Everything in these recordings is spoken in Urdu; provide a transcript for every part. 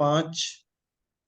5।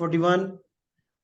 41।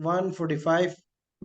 145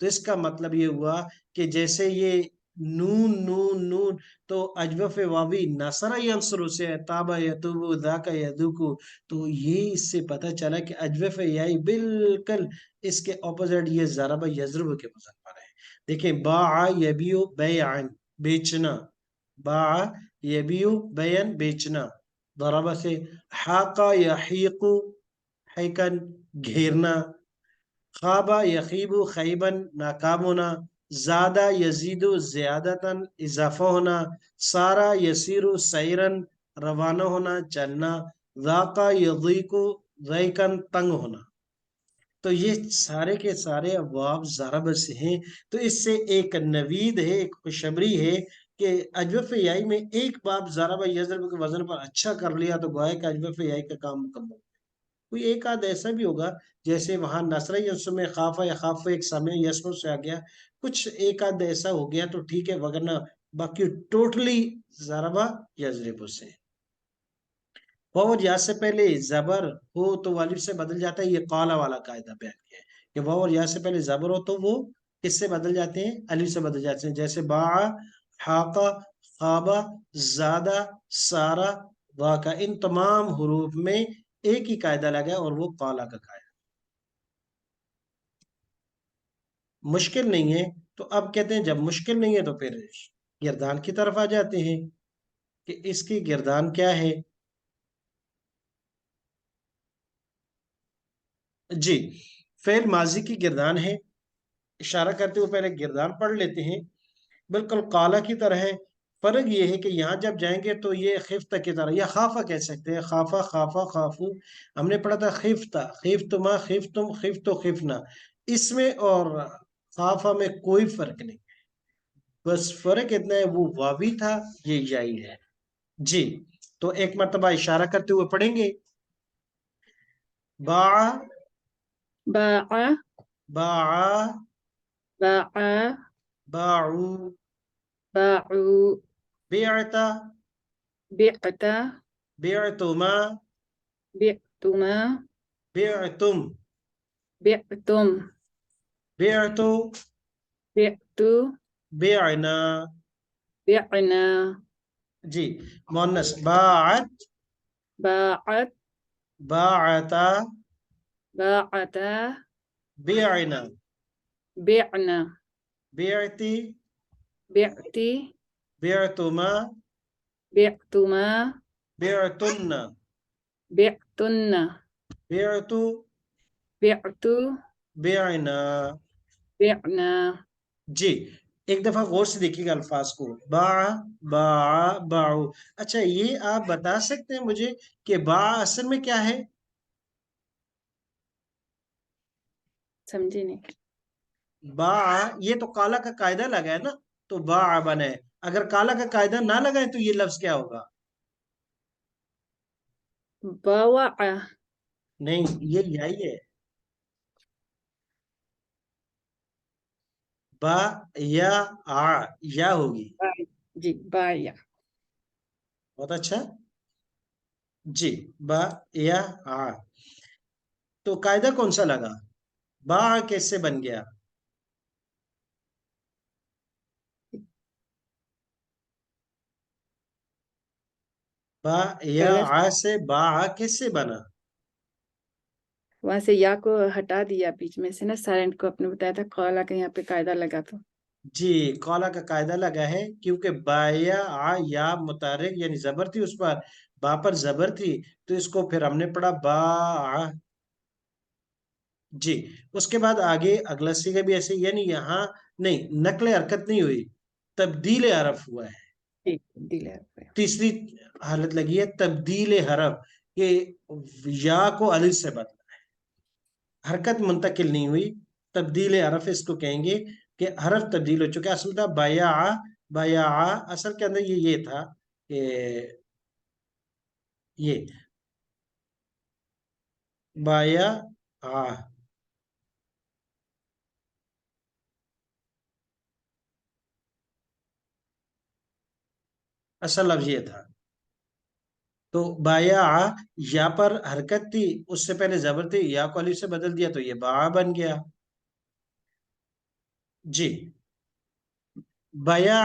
تو اس کا مطلب یہ ہوا کہ جیسے یہ نون نون نون تو اجوف واوی نصر ینصر سے تابا یتوبو ذاکا یذوکو، تو یہ اس سے پتہ چلا کہ اجوف یائی بالکل اس کے اپوزٹ یہ ضرب یضرب کے وزن پر ہے۔ دیکھیں باع یبیع بیعن بیچنا، باع یبیع بیعن بیچنا، ضرب سے حاقا یحیق حیکن گھیرنا، خوابہ یخیب خیبن ناکام ہونا، زیادہ یزید زیادتاً اضافہ ہونا، سارا یسیر سیرن روانہ ہونا چلنا، ذاقہ یضیق ضیقاً تنگ ہونا۔ تو یہ سارے کے سارے ابواب ضرب سے ہیں، تو اس سے ایک نوید ہے، ایک خوشبری ہے کہ اجوف یائی میں ایک باب ضرب یضرب کے وزن پر اچھا کر لیا تو گویا کہ اجوف یائی کا کام مکمل۔ کوئی ایک آدھ ایسا بھی ہوگا جیسے وہاں نصر یسو میں خافہ یا خافہ ایک سامع یسو سے آ گیا، کچھ ایک آدھ ایسا ہو گیا تو ٹھیک ہے، وگرنہ باقی ٹوٹلی ضربہ یضرب سے۔ واو اور یا سے پہلے زبر ہو تو وہ الف سے بدل جاتا ہے، یہ قالا والا قاعدہ بیان کیا ہے کہ واو اور یا سے پہلے زبر ہو تو وہ کس سے بدل جاتے ہیں؟ الف سے بدل جاتے ہیں، جیسے باع، حاقہ، خوابہ، زادہ، سارا، واقع، ان تمام حروف میں ایک ہی قاعدہ لگا اور وہ قالا کا قاعدہ، مشکل نہیں ہے۔ تو اب کہتے ہیں جب مشکل نہیں ہے تو پھر گردان کی طرف آ جاتے ہیں کہ اس کی گردان کیا ہے۔ جی، فعل ماضی کی گردان ہے، اشارہ کرتے ہوئے پہلے گردان پڑھ لیتے ہیں، بالکل قالا کی طرح ہے۔ فرق یہ ہے کہ یہاں جب جائیں گے تو یہ خفتہ کی طرح یا خافہ کہہ سکتے ہیں، خافہ خافہ خافو، ہم نے پڑھا تھا خفتہ خفتما خفتم خفتو خفنا، اس میں اور خافہ میں کوئی فرق نہیں، بس فرق اتنا ہے وہ واوی تھا، یہ یائی ہے۔ جی، تو ایک مرتبہ اشارہ کرتے ہوئے پڑھیں گے، باع باع باع باع باعو باعوا بعتا بعت بعتما بعتما بعتم بعتم بعتو بعتوا بعنا۔ بعنا جی، مؤنث باعت باعت باعتا باعتا بعنا بعنا بعتي بعتي بعتما بعتما بعتن بعتن بعتو بعتو بعنا۔ بعنا جی، ایک دفعہ غور سے دیکھیے گا الفاظ کو، باع باع باعو۔ اچھا یہ آپ بتا سکتے ہیں مجھے کہ باع اصل میں کیا ہے؟ سمجھی نہیں؟ باع یہ تو کالا کا قاعدہ لگا ہے نا، تو باع بنے، اگر کالا کا قاعدہ نہ لگائے تو یہ لفظ کیا ہوگا؟ باوع نہیں، یہ یہی ہے، با یا آ، یا ہوگی۔ جی بایا بہت اچھا، جی، با یا آ، تو قاعدہ کون سا لگا؟ با کیسے بن گیا؟ با یا پہلے آ سے با کیسے بنا؟ وہاں سے یا کو ہٹا دیا بیچ میں سے نا، سائلنٹ کو آپ نے بتایا تھا قالا کا یہاں پہ قاعدہ لگا تو جی، قالا کا قاعدہ لگا ہے کیونکہ با یا آ یا متحرک یعنی زبر تھی، اس پر با پر زبر تھی، تو اس کو پھر ہم نے پڑھا با آ۔ جی، اس کے بعد آگے اگلا صیغہ بھی ایسے، یعنی یہاں نہیں، نقل حرکت نہیں ہوئی، تبدیل حرف ہوا ہے، ٹھیک دل ہے تیسری حالت لگی ہے تبدیل حرف، کہ یا کو الف سے بدلا ہے، حرکت منتقل نہیں ہوئی، تبدیل حرف اس کو کہیں گے کہ حرف تبدیل ہو چکا۔ اصل تھا بایا بایا، اصل کے اندر یہ تھا کہ یہ بایا اصل لفظ یہ تھا، تو بایا یا پر حرکت تھی، اس سے پہلے زبر تھی، یا کو الف سے بدل دیا تو یہ با بن گیا۔ جی بیا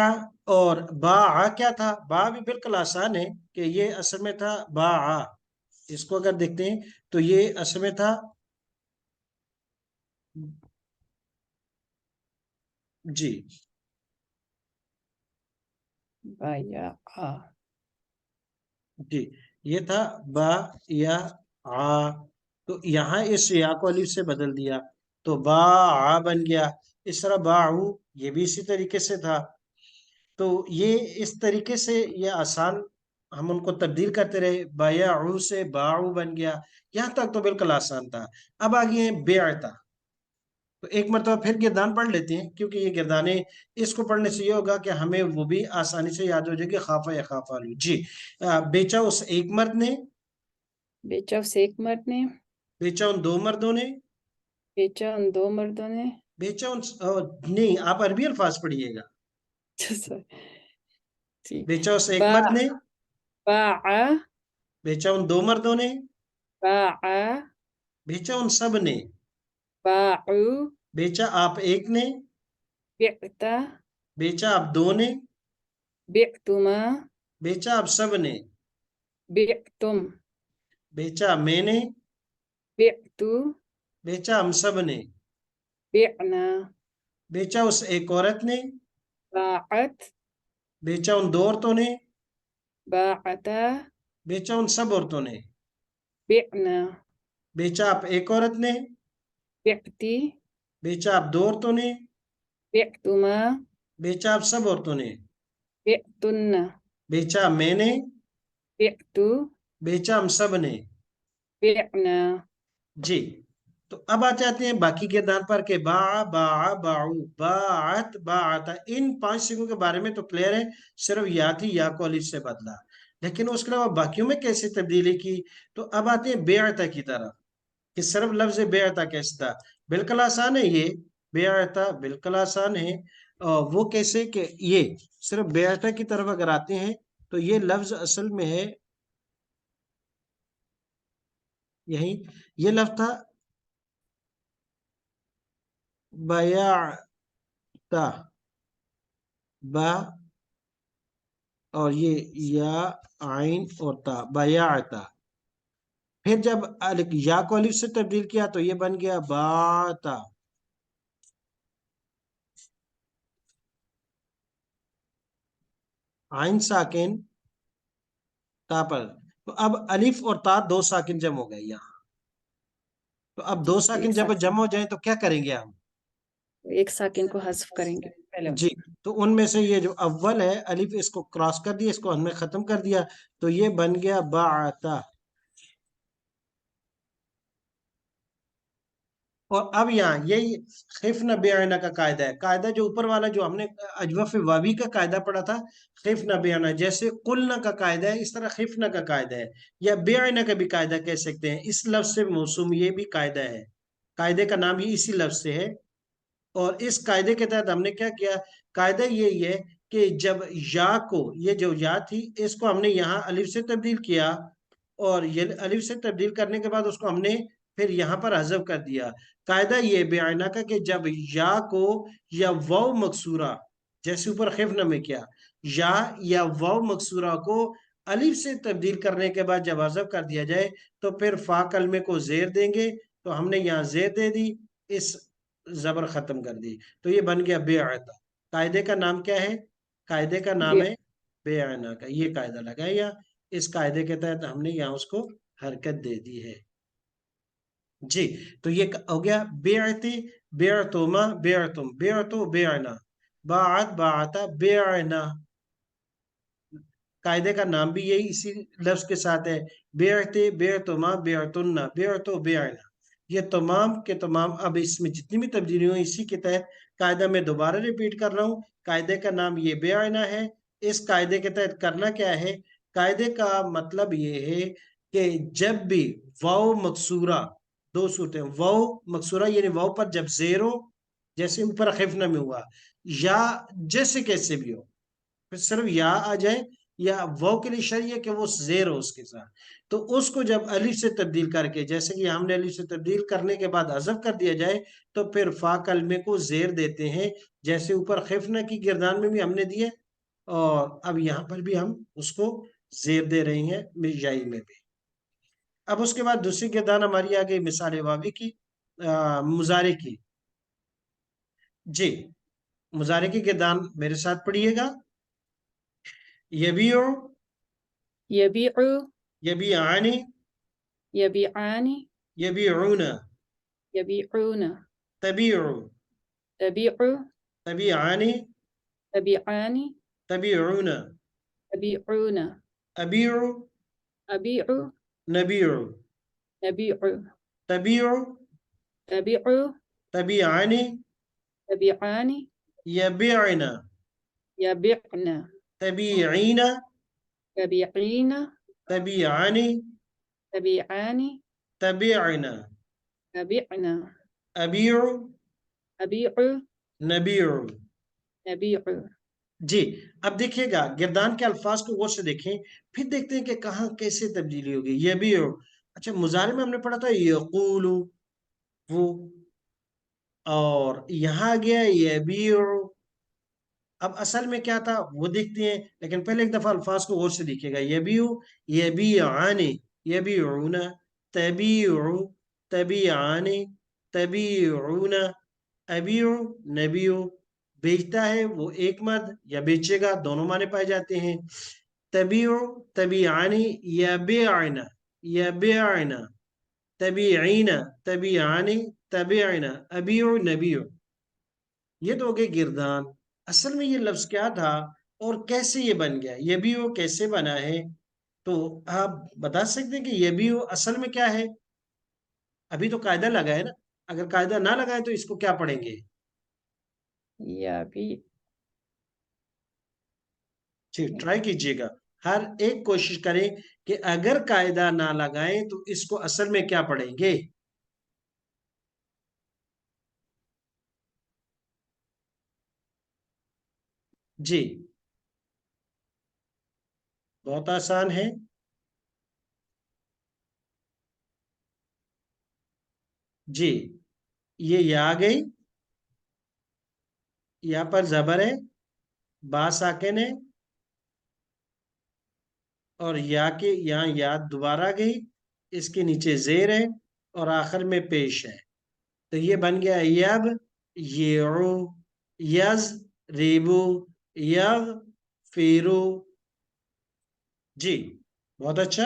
اور با کیا تھا؟ با بھی بالکل آسان ہے کہ یہ اصل میں تھا با. اس کو اگر دیکھتے ہیں تو یہ اصل میں تھا جی بایا آ. جی یہ تھا با یا آ. تو یہاں اس یا کو الف سے بدل دیا تو با آ بن گیا. اس طرح با یہ بھی اسی طریقے سے تھا. تو یہ اس طریقے سے یہ آسان ہم ان کو تبدیل کرتے رہے. بایا سے باعو بن گیا. یہاں تک تو بالکل آسان تھا. اب آگے ہیں بیعتا. تو ایک مرتبہ پھر گردان پڑھ لیتے ہیں کیونکہ یہ گردانے اس کو پڑھنے سے یہ ہوگا کہ ہمیں وہ بھی آسانی سے یاد ہو جائے گی. خافا یا خافا لو. جی بیچا اس ایک مرد نے. بیچا اسے ایک مرد نے. بیچا ان دو مردوں نے. بیچا ان دو مردوں نے. بیچا ان نہیں آپ عربی الفاظ پڑھیے گا. جی بیچا اس ایک با مرد نے. باع بیچا ان دو مردوں نے. باع بیچا ان سب نے. باعو بیچا آپ ایک نے. بعتا بیچا آپ دو نے. بعتما بیچا آپ سب نے. بعتم بیچا میں نے. بعتو بیچا ہم سب نے. بعنا بیچا اس ایک عورت نے. باعت بیچا ان دو عورتوں نے. باعتا بیچا ان سب عورتوں نے. بعنا بیچا آپ ایک عورت نے. بعتی بیچا آپ دو عورتوں نے. بعتما بیچا آپ سب عورتوں نے. بعتن بیچا میں نے. بعتو بیچا ہم سب نے. بعنا. جی تو اب آ جاتے ہیں باقی گردان پر کہ با باع باعو باعت باعتا. ان 5 سیگوں کے بارے میں تو کلیئر ہے. صرف یا تھی یا کو الف سے بدلا. لیکن اس کے علاوہ باقیوں میں کیسے تبدیلی کی؟ تو اب آتے ہیں بیعتا کی طرف کہ صرف لفظ بیعتا کیسے تھا. بالکل آسان ہے یہ. بیعتا بالکل آسان ہے. وہ کیسے کہ یہ صرف بیعتا کی طرف اگر آتے ہیں تو یہ لفظ اصل میں ہے یہی. یہ لفظ تھا بیعتا. با اور یہ یا عین اور تا. بیعتا. پھر جب یا کو الف سے تبدیل کیا تو یہ بن گیا باتا. عین ساکن تا پر. تو اب الف اور تا دو ساکن جمع ہو گئے یہاں. تو اب دو ساکن ایک جب ساکن جمع ہو جائیں تو کیا کریں گے ہم؟ ایک ساکن کو حذف کریں گے پہلے. جی تو ان میں سے یہ جو اول ہے الف اس کو کراس کر دیا. اس کو ہم نے ختم کر دیا تو یہ بن گیا باعتا. اور اب یہاں یہی خفن بیعنا کا قاعدہ ہے. قاعدہ جو اوپر والا جو ہم نے اجوف واوی کا قاعدہ پڑھا تھا خفن بیعنا جیسے قلنا کا قاعدہ ہے اس طرح خفن کا قاعدہ ہے. یا بیعنا کا بھی قاعدہ کہہ سکتے ہیں. اس لفظ سے موسوم یہ بھی قاعدہ ہے. قاعدے کا نام ہی اسی لفظ سے ہے. اور اس قاعدے کے تحت ہم نے کیا کیا؟ قاعدہ یہی ہے کہ جب یا کو یہ جو یا تھی اس کو ہم نے یہاں الف سے تبدیل کیا اور یہ الف سے تبدیل کرنے کے بعد اس کو ہم نے پھر یہاں پر حذف کر دیا. قاعدہ یہ بیعنا کا کہ جب یا کو یا واو مکسورہ جیسے اوپر خفن میں کیا یا واو مکسورہ کو الف سے تبدیل کرنے کے بعد جب حذف کر دیا جائے تو پھر فا کلمے کو زیر دیں گے. تو ہم نے یہاں زیر دے دی اس زبر ختم کر دی تو یہ بن گیا بیعتا. قاعدے کا نام کیا ہے؟ قاعدے کا نام ہے بیعنا کا. یہ قاعدہ لگا یا اس قاعدے کے تحت ہم نے یہاں اس کو حرکت دے دی ہے. جی تو یہ ہو گیا بیعتی بیعتما بیعتم بیعتو بیعنا باعت باعتا بیعنا. قاعدے کا نام بھی یہی اسی لفظ کے ساتھ ہے. بیعتی بیعتما بیعتن بیعتو بیعنا. یہ تمام کے تمام اب اس میں جتنی بھی تبدیلی ہوئی اسی کے تحت قاعدہ میں دوبارہ ریپیٹ کر رہا ہوں. قاعدے کا نام یہ بیعنا ہے. اس قاعدے کے تحت کرنا کیا ہے؟ قاعدے کا مطلب یہ ہے کہ جب بھی واو مکسورہ دو صورتیں واو مکسورہ یعنی واو پر جب زیر ہو جیسے اوپر خفنہ میں ہوا یا جیسے کیسے بھی ہو پھر صرف یا آ جائے یا واو کے لیے شرط یہ کہ وہ زیر ہو اس کے ساتھ. تو اس کو جب الف سے تبدیل کر کے، جیسے کہ ہم نے الف سے تبدیل کرنے کے بعد حذف کر دیا جائے، تو پھر فا کلمے کو زیر دیتے ہیں، جیسے اوپر خفنہ کی گردان میں بھی ہم نے دیے، اور اب یہاں پر بھی ہم اس کو زیر دے رہے ہیں یائی میں بھی. اب اس کے بعد دوسری گردان ہماری آ گئی مثال واوی کی، مضارع کی. جی مضارع کی گردان میرے ساتھ پڑھیے گا. یبیع، يبيع، یبیعانی، يبيعان، یبیعون، يبيعون، تبیع، تبيع، تبیعانی، تبيعان، تبیعون، تبيعون، ابیع، أبيع، نبیع، نبيع، تبیع، تبيع، تبیعانی، تبيعان، یبیعن، يبيعن، تبیعین، تبيعين، تبیعانی، تبيعان، تبیعن، تبيعن، ابیع، أبيع، نبیع. نبيع. جی اب دیکھیے گا گردان کے الفاظ کو غور سے دیکھیں، پھر دیکھتے ہیں کہ کہاں کیسے تبدیلی ہوگی. یبیع، اچھا مضارع میں ہم نے پڑھا تھا یقول، وہ، اور یہاں آ گیا یبیع. اب اصل میں کیا تھا وہ دیکھتے ہیں، لیکن پہلے ایک دفعہ الفاظ کو غور سے دیکھیے گا. یبیع، یبیعان، یبیعون، تبیع، تبیعان، تبیعون، ابیع، نبیع. بیچتا ہے وہ ایک مرد، یا بیچے گا دونوں معنی پائے جاتے ہیں. تبیع، تبیعانی، یبیعن، یبیعن، تبیعین، تبیعانی، تبیعن، ابیع، نبیع. یہ تو ہو گئی گردان. اصل میں یہ لفظ کیا تھا اور کیسے یہ بن گیا، یبیع کیسے بنا ہے؟ تو آپ بتا سکتے ہیں کہ یبیع اصل میں کیا ہے؟ ابھی تو قاعدہ لگا ہے نا، اگر قاعدہ نہ لگائے تو اس کو کیا پڑھیں گے؟ يبيع. جی ٹرائی کیجئے گا، ہر ایک کوشش کریں کہ اگر قاعدہ نہ لگائیں تو اس کو اصل میں کیا پڑھیں گے. جی بہت آسان ہے. جی یہ یا آ گئی، یا پر زبر ہے، با ساکن ہے، اور یا کے یہاں یا دوبارہ گئی، اس کے نیچے زیر ہے، اور آخر میں پیش ہے. تو یہ بن گیا یب، یعو، یز، ریبو، یغ، فیرو. جی بہت اچھا،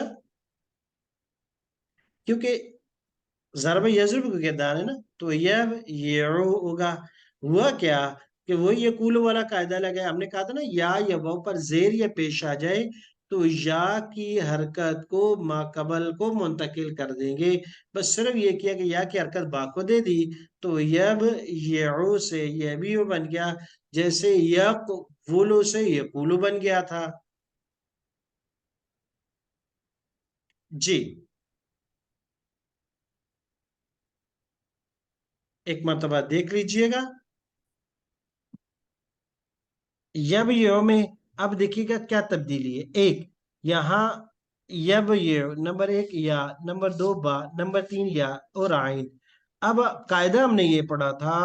کیونکہ ضرب یضرب کو گردان ہے نا، تو یب، یعو ہوگا. ہوا کیا کہ وہ یقول والا قاعدہ لگا، ہم نے کہا تھا نا یا واو پر زیر یا پیش آ جائے تو یا کی حرکت کو ما قبل کو منتقل کر دیں گے. بس صرف یہ کیا کہ یا کی حرکت با کو دے دی، تو یب، یعو سے یبیو بن گیا، جیسے یقولو سے یقولو بن گیا تھا. جی ایک مرتبہ دیکھ لیجئے گا. یب یو میں اب دیکھیے گا کیا تبدیلی ہے. ایک یہاں یب یہ نمبر ایک یا، نمبر دو با، نمبر تین یا اور آئین. اب قاعدہ ہم نے یہ پڑھا تھا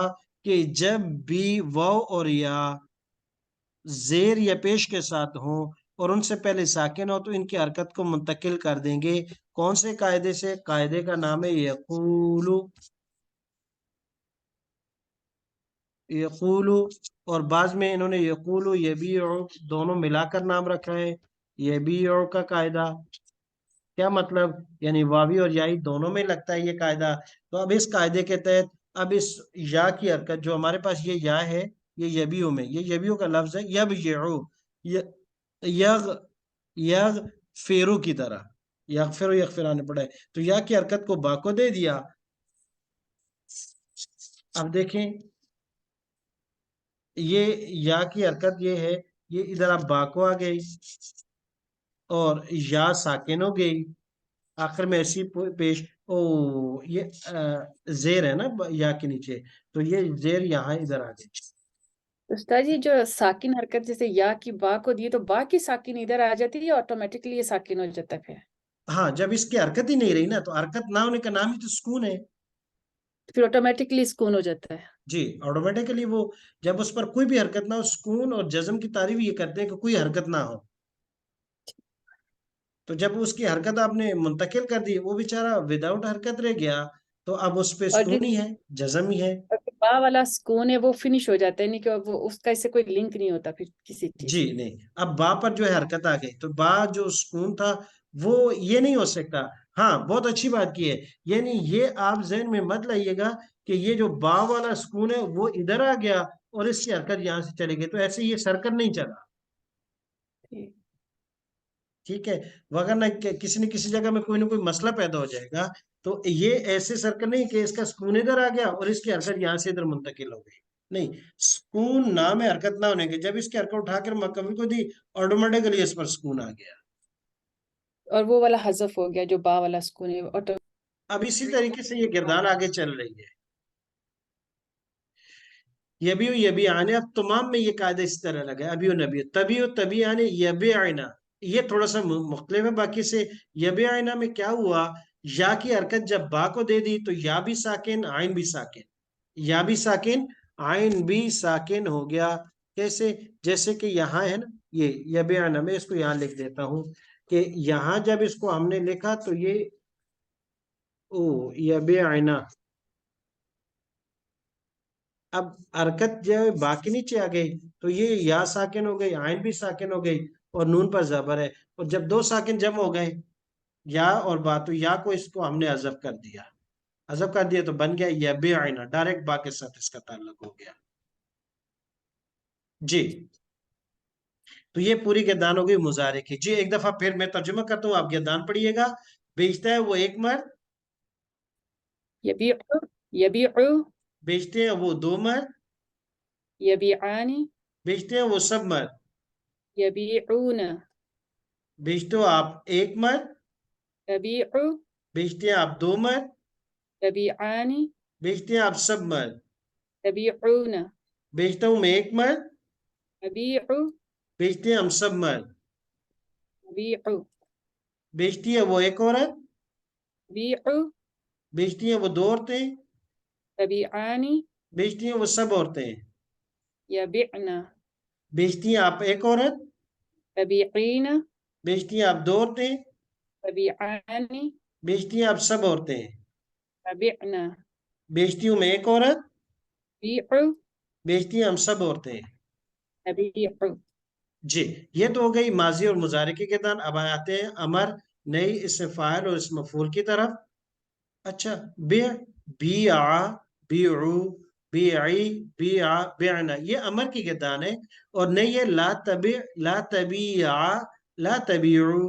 کہ جب بھی واو اور یا زیر یا پیش کے ساتھ ہوں اور ان سے پہلے ساکن ہو تو ان کی حرکت کو منتقل کر دیں گے. کون سے قاعدے سے؟ قاعدے کا نام ہے یقولو، یقولو. اور بعض میں انہوں نے یقولو یبیع دونوں ملا کر نام رکھا ہے. یبیع کا قاعدہ کیا مطلب؟ یعنی واوی اور یائی دونوں میں لگتا ہے یہ قاعدہ. تو اب اس قاعدے کے تحت اب اس یا کی حرکت جو ہمارے پاس یہ یا ہے، یہ یبیو میں، یہ یبیو کا لفظ ہے یبیعو، یغ، یغ فیرو کی طرح، یغفرو یغفران پڑا ہے. تو یا کی حرکت کو با کو دے دیا. اب دیکھیں یہ یا کی حرکت یہ ہے، یہ ادھر اب با کو آ گئی اور یا ساکن ہو گئی، آخر میں ایسی پیش. او یہ زیر ہے نا یا کے نیچے، تو یہ زیر یہاں ادھر آ گئی. استاد جی جو ساکن حرکت جیسے یا کی با کو دی تو با کی ساکن ادھر آ جاتی ہے یا آٹومیٹکلی یہ ساکن ہو جاتا ہے پھر ہاں جب اس کی حرکت ہی نہیں رہی نا، تو حرکت نہ ہونے کا نام ہی تو سکون ہے. پھر آٹومیٹکلی سکون ہو جاتا ہے. جی آٹومیٹیکلی وہ جب اس پر کوئی بھی حرکت نہ ہو، سکون اور جزم کی تعریف یہ کرتے ہیں کہ کوئی حرکت نہ ہو. تو جب اس کی حرکت آپ نے منتقل کر دی، وہ بیچارہ وداؤٹ حرکت رہ گیا، تو اب اس پہ اور جو سکون ہی ہے، جزم ہی ہے. با والا سکون ہے وہ فنش ہو جاتا ہے، نہیں کہ وہ اس کا اس سے کوئی لنک نہیں ہوتا پھر کسی چیز جی سے. نہیں، اب با پر جو ہے حرکت آ گئی، تو با جو سکون تھا وہ یہ نہیں ہو سکتا. ہاں بہت اچھی بات کی ہے، یعنی یہ آپ ذہن میں مت لائیے گا کہ یہ جو با والا سکون ہے وہ ادھر آ گیا اور اس کی حرکت یہاں سے چلے گئی، تو ایسے یہ سرکل نہیں چلا. ٹھیک ہے، وغیرہ کسی نہ کسی جگہ میں کوئی نہ کوئی مسئلہ پیدا ہو جائے گا. تو یہ ایسے سرکل نہیں کہ اس کا سکون ادھر آ گیا اور اس کی حرکت یہاں سے ادھر منتقل ہو گئی. نہیں، سکون نام ہے حرکت نہ ہونے کے. جب اس کی حرکت اٹھا کر مکمل کو دی، آٹومیٹکلی اس پر سکون آ گیا. اور وہ والا حذف ہو گیا جو با والا سکون ہے اب اسی طریقے سے یہ گردان آگے چل رہی ہے. یبی آنے، اب تمام میں یہ قاعدہ اس طرح لگا، ابھی نبی تبھی آنے یبی آئینہ. یہ تھوڑا سا مختلف ہے باقی سے. یبی آئینہ میں کیا ہوا، یا کی حرکت جب با کو دے دی تو یا بھی ساکن عین بھی ساکن، یا بھی ساکن عین بھی ساکن ہو گیا. کیسے؟ جیسے کہ یہاں ہے نا یہ یبی آئینہ، میں اس کو یہاں لکھ دیتا ہوں کہ یہاں جب اس کو ہم نے لکھا تو یہ یبی آئینہ. اب حرکت جو ہے باقی نیچے آ گئی تو یہ یا ساکن ہو گئی، عین بھی ساکن ہو گئی اور نون پر زبر ہے. اور جب دو ساکن جمع ہو گئے یا اور با، تو یا کو اس کو ہم نے حذف کر دیا. حذف کر دیا تو بن گیا یبی آئینہ، ڈائریکٹ با کے ساتھ اس کا تعلق ہو گیا. جی تو یہ گردان گردان ہو گئی مضارع کی. جی ایک دفعہ پھر میں ترجمہ کرتا ہوں، آپ گردان پڑھیے گا. بیچتا ہے وہ ایک مرد، یبیع بیچتے ہیں وہ دو مرد، یبیعانی بیچتے ہیں وہ سب مرد. یبیعون بیچتے ہو آپ ایک مرد، تبیع بیچتے ہیں آپ دو مرد، تبیعانی بیچتے ہیں آپ سب مرد. تبیعون بیچتا ہوں میں ایک مرد، تبیع بیچتے ہیں ہم سب مرد. تبیع بیچتی ہے وہ ایک عورت، تبیع بیچتی ہیں وہ دو عورتیں، تبیعانی بیچتی ہیں وہ سب عورتیں. یبعن بیچتی ہیں آپ ایک عورت، تبیعین بیچتی ہیں آپ دو عورتیں، تبیعانی بیچتی ہیں آپ سب عورتیں. تبعنا بیچتی ہوں میں ایک عورت، تبیع بیچتی ہیں ہم سب عورتیں. تبیع جی یہ تو ہو گئی ماضی اور مضارع کی گردان. اب آتے ہیں امر، نئی اسم فاعل اور اسم مفعول کی طرف. اچھا بیع، بیعو، بیعی، بیع، بیعنا، یہ امر کی گردان ہے. اور نہیں ہے لا تبع، لا تبیع، لا تبیعو،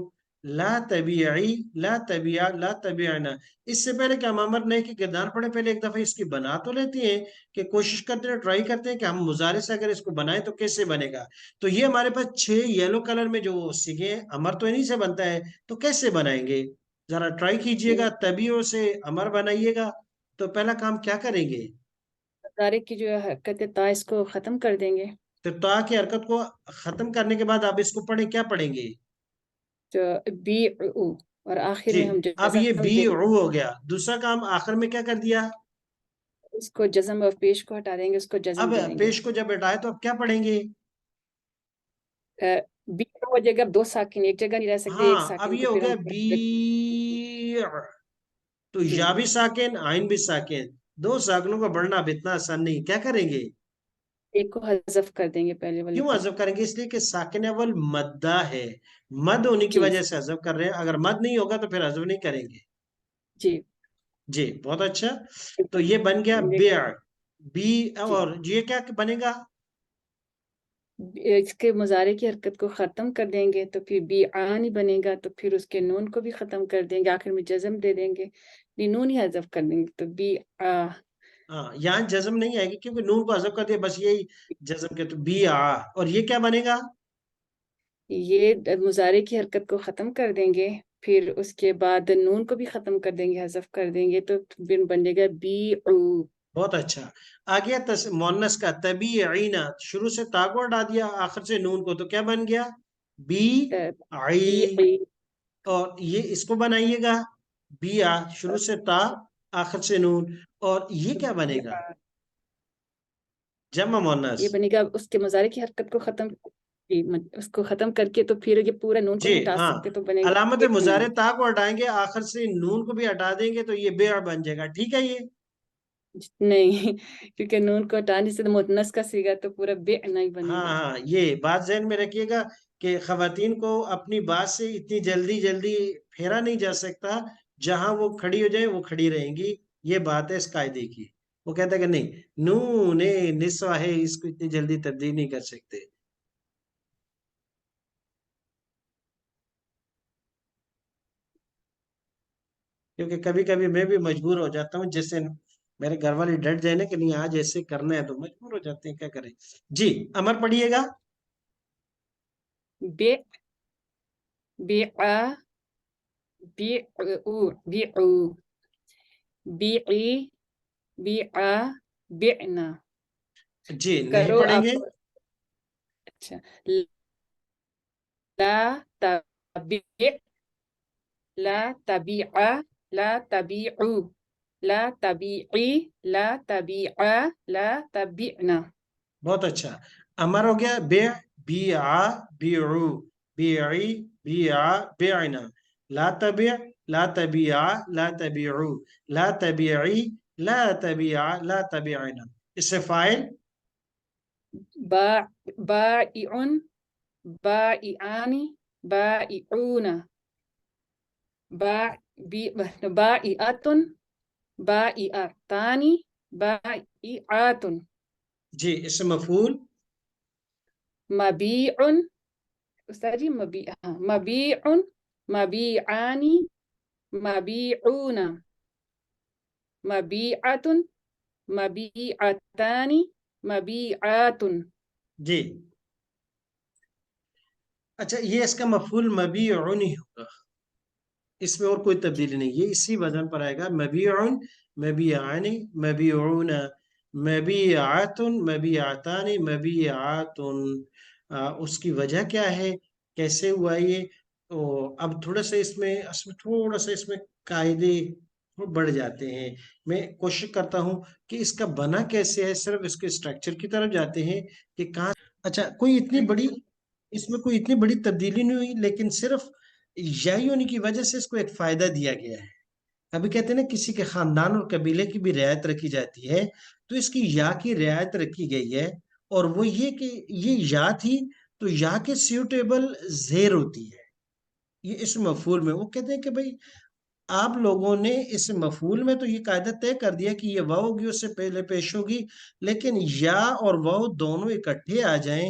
لا تبیعی، لا تبیع، لا تبیعنا. اس سے پہلے کہ ہم امر نئی کی گردان پڑھیں، پہلے ایک دفعہ اس کی بنا تو لیتی ہیں کہ کوشش کرتے ہیں، ٹرائی کرتے ہیں کہ ہم مضارع سے اگر اس کو بنائیں تو کیسے بنے گا. تو یہ ہمارے پاس 6 یلو کلر میں جو سیکھے ہیں، امر تو انہی سے بنتا ہے، تو کیسے بنائیں گے ذرا ٹرائی کیجئے گا. تبیعوں سے امر بنائیے گا. تو پہلا کام کیا کریں گے؟ مضارع کی جو حرکت تا اس کو ختم کر دیں گے. تو تا کی حرکت کو ختم کرنے کے بعد آپ اس کو پڑھیں، کیا پڑھیں گے؟ جو بیعو، اور آخر جی میں ہم اب یہ جزم بی دیں ہو گیا. دوسرا کام آخر میں کیا کر دیا؟ اس کو جزم اور پیش کو ہٹا دیں گے، اس کو جزم اب دے دیں گے. پیش کو جب ہٹائے تو اب کیا پڑھیں گے؟ بیع ہو جائے گا، 2 ساکن ایک جگہ نہیں رہ سکتے، ایک ہاں اب ساکن یہ کو ہو پھر گیا ہم بیع، تو جی یا بھی ساکن عین بھی ساکن، 2 ساکنوں کا بڑھنا اب اتنا آسان نہیں. کیا کریں گے؟ ایک کو حذف کر دیں گے پہلے والے کیوں کو. حذف کریں گے؟ اس لیے کہ ساکن اول مدہ ہے، مد ہونے کی جی وجہ سے حذف کر رہے ہیں. اگر مد نہیں ہوگا تو پھر حذف نہیں کریں گے. جی جی بہت اچھا. تو یہ بن گیا بیع، بی. جی اور یہ کیا بنے گا؟ اس کے مضارع کی حرکت کو ختم کر دیں گے تو پھر بیعان ہی بنے گا، تو پھر اس کے نون کو بھی ختم کر دیں گے، آخر میں جزم دے دیں گے، نون ہی حذف کر دیں گے تو بیع. ہاں یہاں جزم نہیں آئے گی کیونکہ نون کو حذف کر دیا، بس یہی جزم کے. تو بیع، اور یہ کیا بنے گا؟ یہ مضارع کی حرکت کو ختم کر دیں گے، پھر اس کے بعد نون کو بھی ختم کر دیں گے، حذف کر دیں گے، تو پھر بنے گا بیعو. بہت اچھا. آ گیا مونس کا تبیعینا، شروع سے تا کو ہٹا دیا آخر سے نون کو، تو کیا بن گیا؟ بی عی. بيعي اور یہ اس کو بنائیے گا بیا، شروع سے تا آخر سے نون، اور یہ کیا بنے گا؟ بيعا. جمع مونس. یہ بنے گا اس کے مضارع کی حرکت کو ختم جی، اس کو ختم کر کے تو پھر یہ پورا نون کو جی نہیں ہٹا ہاں، سکتے، تو بنے گا علامت بيعنا. مضارع تا کو ہٹائیں گے، آخر سے نون کو بھی ہٹا دیں گے، تو یہ بیع بن جائے گا. ٹھیک ہے یہ؟ نہیں، کیونکہ نون کو ہٹانے سے مؤنث کا صیغہ تو پورا بيعنا ہی بنے ہاں گا. ہاں، یہ بات ذہن میں رکھیے گا کہ خواتین کو اپنی بات سے اتنی جلدی جلدی پھیرا نہیں جا سکتا. جہاں وہ کھڑی ہو جائے وہ کھڑی رہیں گی. یہ بات ہے اس قاعدے کی. وہ کہتا ہے کہ نہیں، نون نسوہ ہے، اس کو اتنی جلدی تبدیل نہیں کر سکتے. کیونکہ کبھی کبھی میں بھی مجبور ہو جاتا ہوں، جیسے میرے گھر والے ڈٹ جائے نا کہ نہیں آج ایسے کرنا ہے، تو مجبور ہو جاتے ہیں، کیا کریں. جی امر پڑھیے گا. بيع بيعا بيعوا بيعوا بيعي بيعا بيعنا. جی نہیں کرو پڑھیں آپ. گے. اچھا. لا تبيع لا تبيع لا تبيعوا لا تبيعي لا تبيعا لا تبيعنا. بہت اچھا. امر ہو گیا بیع، بیعا بیعو، بیعی بیعا بیعنا. لا تبیع، لا تبیعا لا تبیعو، لا تبیعی لا تبیعا لا تبیعنا. اس سے فائل بائع بائعان بائعون بائعة بائعتان بائعات. جی اس سے مفعول مبيع أستاذ جی مبيع مبيع مبيعان مبيعون مبيعة مبيعتان مبيعات. جی. اچھا یہ اس کا مفعول مبیعن ہی ہوگا، اس میں اور کوئی تبدیلی نہیں. یہ اسی وزن پر آئے گا. مبیعن، مبیعان، مبیعون، مبیعات، مبیعتان، مبیعات. اس کی وجہ کیا ہے، کیسے ہوا یہ؟ اب تھوڑا سا اس میں قاعدے بڑھ جاتے ہیں. میں کوشش کرتا ہوں کہ اس کا بنا کیسے ہے، صرف اس کے اسٹرکچر کی طرف جاتے ہیں کہ کہاں. اچھا کوئی اتنی بڑی، اس میں کوئی اتنی بڑی تبدیلی نہیں ہوئی، لیکن صرف یائی ہونے کی وجہ سے اس کو ایک فائدہ دیا گیا ہے. ابھی کہتے ہیں نا کسی کے خاندان اور قبیلے کی بھی رعایت رکھی جاتی ہے، تو اس کی یا کی رعایت رکھی گئی ہے. اور وہ یہ کہ یہ یا تھی، تو یا کے سیوٹیبل زیر ہوتی ہے. یہ اس مفعول میں وہ کہتے ہیں کہ بھائی آپ لوگوں نے اس مفعول میں تو یہ قاعدہ طے کر دیا کہ یہ واو ہوگی، اس سے پہلے پیش ہوگی، لیکن یا اور واو دونوں اکٹھے آ جائیں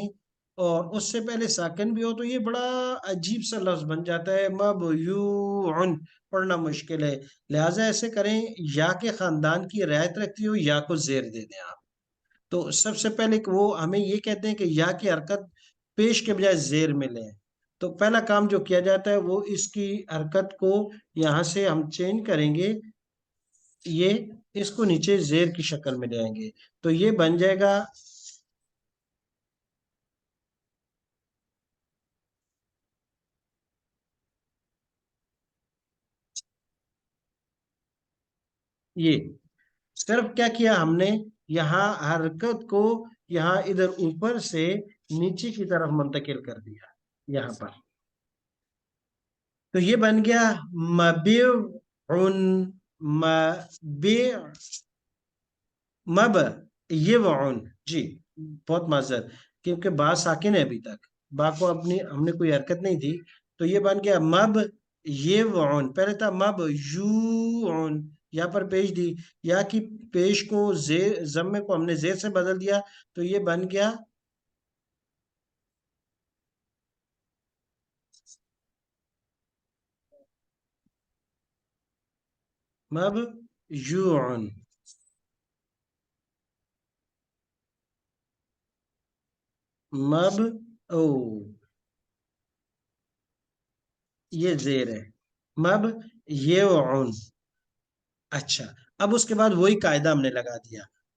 اور اس سے پہلے ساکن بھی ہو، تو یہ بڑا عجیب سا لفظ بن جاتا ہے. مبیوعن پڑھنا مشکل ہے. لہٰذا ایسے کریں، یا کے خاندان کی رعایت رکھتی ہو، یا کو زیر دے دیں آپ. تو سب سے پہلے وہ ہمیں یہ کہتے ہیں کہ یا کی حرکت پیش کے بجائے زیر میں لیں. تو پہلا کام جو کیا جاتا ہے وہ اس کی حرکت کو یہاں سے ہم چینج کریں گے، یہ اس کو نیچے زیر کی شکل میں لے آئیں گے. تو یہ بن جائے گا یہ. صرف کیا کیا ہم نے، یہاں حرکت کو یہاں ادھر اوپر سے نیچے کی طرف منتقل کر دیا یہاں پر. تو یہ بن گیا مبیعن، مبیع، مبیعن. جی بہت معذرت، کیونکہ با ساکن ہے ابھی تک، با کو اپنی ہم نے کوئی حرکت نہیں دی. تو یہ بن گیا مبیعن. پہلے تھا مبیوعن، یا پر پیش دی، یا کی پیش کو ضمے کو ہم نے زیر سے بدل دیا، تو یہ بن گیا مبیوعن. او یہ زیر ہے، مبیوعن. اچھا اب اس کے بعد وہی قاعدہ ہم نے لگا دیا.